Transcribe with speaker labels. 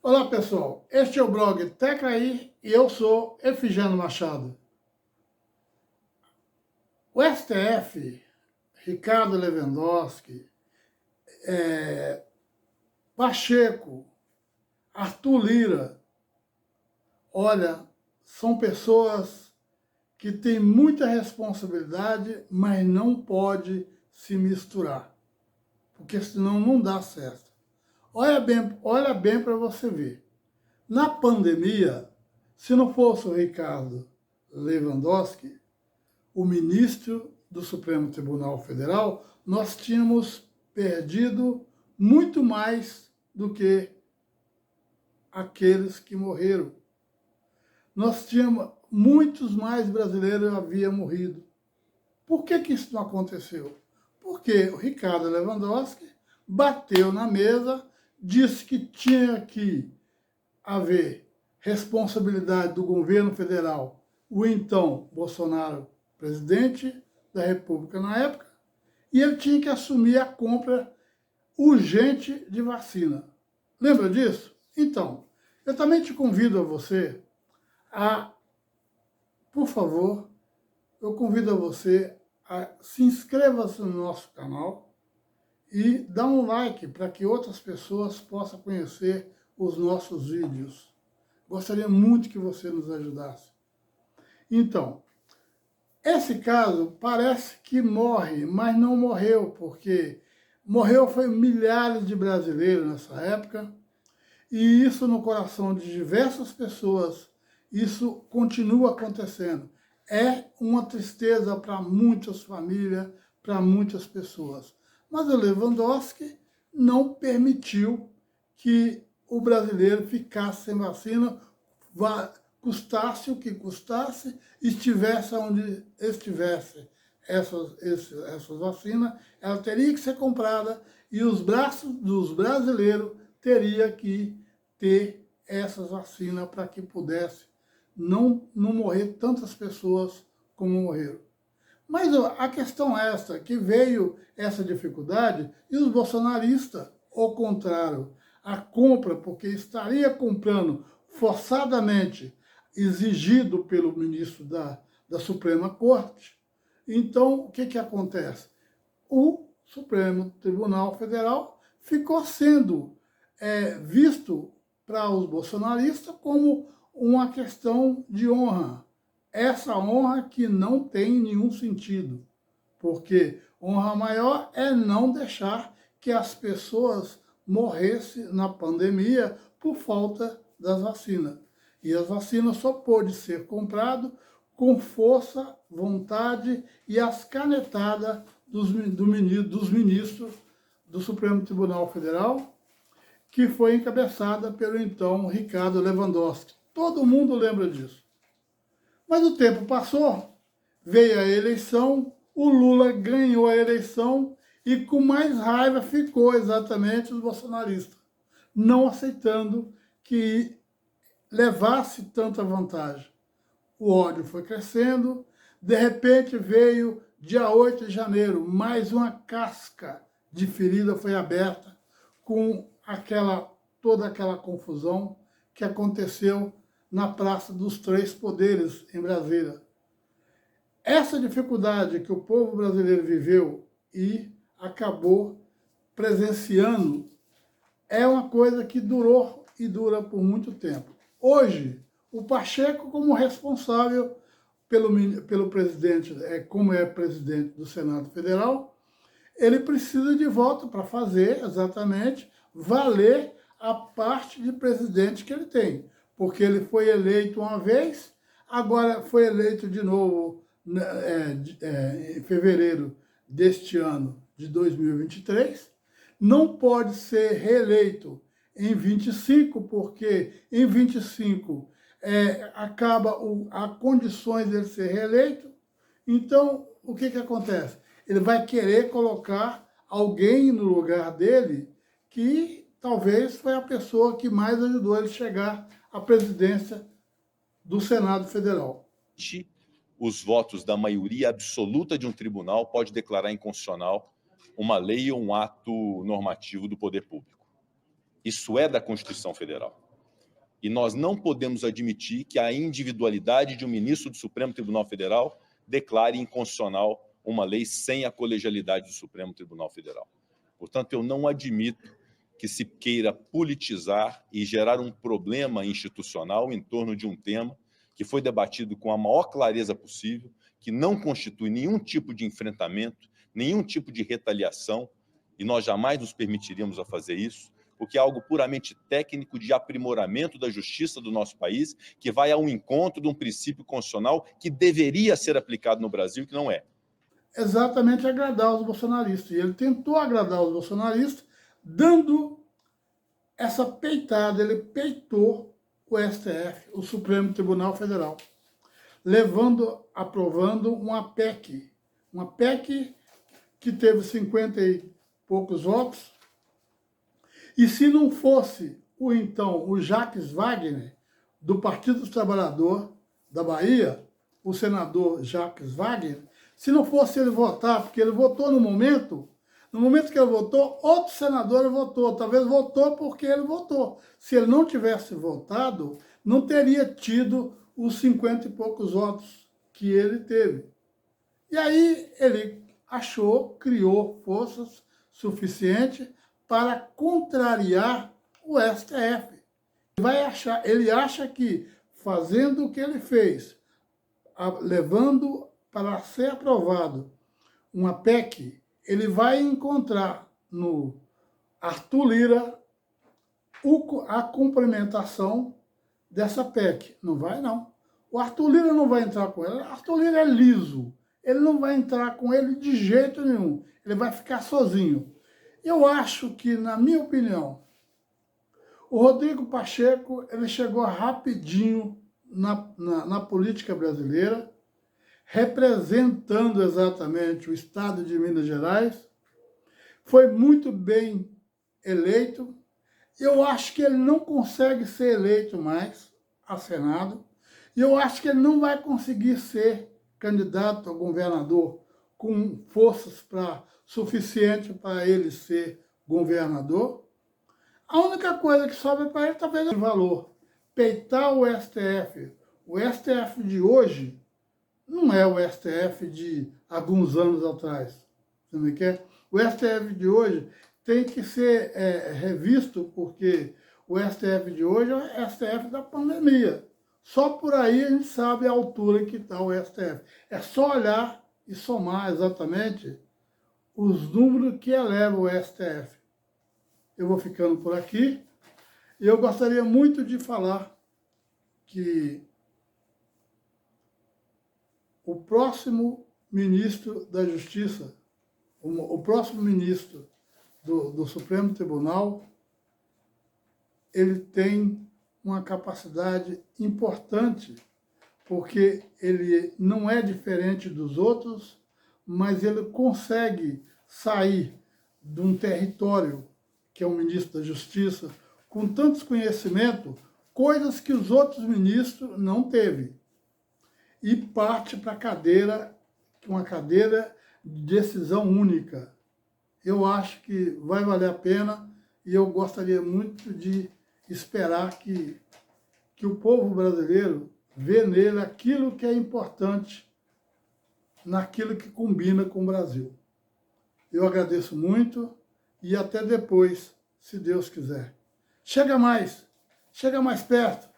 Speaker 1: Olá, pessoal. Este é o blog Tecraí e eu sou Efigênio Machado. O STF, Ricardo Lewandowski, Pacheco, Arthur Lira, olha, são pessoas que têm muita responsabilidade, mas não pode se misturar, porque senão não dá certo. Olha bem para você ver. Na pandemia, se não fosse o Ricardo Lewandowski, o ministro do Supremo Tribunal Federal, nós tínhamos perdido muito mais do que aqueles que morreram. Nós tínhamos, muitos mais brasileiros haviam morrido. Por que isso não aconteceu? Porque o Ricardo Lewandowski bateu na mesa, disse que tinha que haver responsabilidade do governo federal, o então Bolsonaro, presidente da República na época, e ele tinha que assumir a compra urgente de vacina. Lembra disso? Então, eu também te convido a você a, por favor, eu convido a você a se inscreva-se no nosso canal e dá um like para que outras pessoas possam conhecer os nossos vídeos. Gostaria muito que você nos ajudasse. Então, esse caso parece que morre, mas não morreu, porque morreu foi milhares de brasileiros nessa época, e isso no coração de diversas pessoas, isso continua acontecendo. É uma tristeza para muitas famílias, para muitas pessoas. Mas o Lewandowski não permitiu que o brasileiro ficasse sem vacina, custasse o que custasse, estivesse onde estivesse essas vacinas, ela teria que ser comprada e os braços dos brasileiros teriam que ter essas vacinas para que pudesse não morrer tantas pessoas como morreram. Mas a questão é essa, que veio essa dificuldade e os bolsonaristas, ao contrário, a compra, porque estaria comprando forçadamente, exigido pelo ministro da Suprema Corte. Então, o que acontece? O Supremo Tribunal Federal ficou sendo visto para os bolsonaristas como uma questão de honra. Essa honra que não tem nenhum sentido, porque honra maior é não deixar que as pessoas morressem na pandemia por falta das vacinas. E as vacinas só pode ser comprado com força, vontade e as canetadas dos ministros do Supremo Tribunal Federal, que foi encabeçada pelo então Ricardo Lewandowski. Todo mundo lembra disso. Mas o tempo passou, veio a eleição, o Lula ganhou a eleição e com mais raiva ficou exatamente os bolsonaristas, não aceitando que levasse tanta vantagem. O ódio foi crescendo, de repente veio dia 8 de janeiro, mais uma casca de ferida foi aberta com toda aquela confusão que aconteceu na Praça dos Três Poderes, em Brasília. Essa dificuldade que o povo brasileiro viveu e acabou presenciando é uma coisa que durou e dura por muito tempo. Hoje, o Pacheco, como responsável pelo presidente, como é presidente do Senado Federal, ele precisa de voto para fazer exatamente valer a parte de presidente que ele tem. Porque ele foi eleito uma vez, agora foi eleito de novo em fevereiro deste ano de 2023, não pode ser reeleito em 25, porque em 25 acaba a condições dele ser reeleito. Então, o que acontece? Ele vai querer colocar alguém no lugar dele que talvez foi a pessoa que mais ajudou ele a chegar à presidência do Senado Federal.
Speaker 2: Os votos da maioria absoluta de um tribunal pode declarar inconstitucional uma lei ou um ato normativo do poder público. Isso é da Constituição Federal. E nós não podemos admitir que a individualidade de um ministro do Supremo Tribunal Federal declare inconstitucional uma lei sem a colegialidade do Supremo Tribunal Federal. Portanto, eu não admito que se queira politizar e gerar um problema institucional em torno de um tema que foi debatido com a maior clareza possível, que não constitui nenhum tipo de enfrentamento, nenhum tipo de retaliação, e nós jamais nos permitiríamos a fazer isso, porque é algo puramente técnico de aprimoramento da justiça do nosso país, que vai ao encontro de um princípio constitucional que deveria ser aplicado no Brasil e que não é.
Speaker 1: Exatamente agradar os bolsonaristas. E ele tentou agradar os bolsonaristas, dando essa peitada, ele peitou o STF, o Supremo Tribunal Federal, aprovando uma PEC que teve 50 e poucos votos, e se não fosse o Jacques Wagner, do Partido dos Trabalhadores da Bahia, o senador Jacques Wagner, se não fosse ele votar, porque ele votou no momento que ele votou, outro senador votou, talvez votou porque ele votou. Se ele não tivesse votado, não teria tido os 50 e poucos votos que ele teve. E aí ele criou forças suficientes para contrariar o STF. Ele acha que, fazendo o que ele fez, levando para ser aprovado uma PEC, ele vai encontrar no Arthur Lira a complementação dessa PEC. Não vai, não. O Arthur Lira não vai entrar com ele. O Arthur Lira é liso. Ele não vai entrar com ele de jeito nenhum. Ele vai ficar sozinho. Eu acho que, na minha opinião, o Rodrigo Pacheco ele chegou rapidinho na política brasileira, representando exatamente o estado de Minas Gerais, foi muito bem eleito. Eu acho que ele não consegue ser eleito mais a Senado, e eu acho que ele não vai conseguir ser candidato a governador com forças suficientes para ele ser governador. A única coisa que sobra para ele talvez é o valor. Peitar o STF. O STF de hoje não é o STF de alguns anos atrás. Você me quer? O STF de hoje tem que ser revisto, porque o STF de hoje é o STF da pandemia. Só por aí a gente sabe a altura que está o STF. É só olhar e somar exatamente os números que elevam o STF. Eu vou ficando por aqui. E eu gostaria muito de falar que o próximo ministro da Justiça, o próximo ministro do Supremo Tribunal, ele tem uma capacidade importante, porque ele não é diferente dos outros, mas ele consegue sair de um território, que é o ministro da Justiça, com tantos conhecimentos, coisas que os outros ministros não teve, e parte para uma cadeira de decisão única. Eu acho que vai valer a pena, e eu gostaria muito de esperar que o povo brasileiro vê nele aquilo que é importante, naquilo que combina com o Brasil. Eu agradeço muito e até depois, se Deus quiser. Chega mais perto.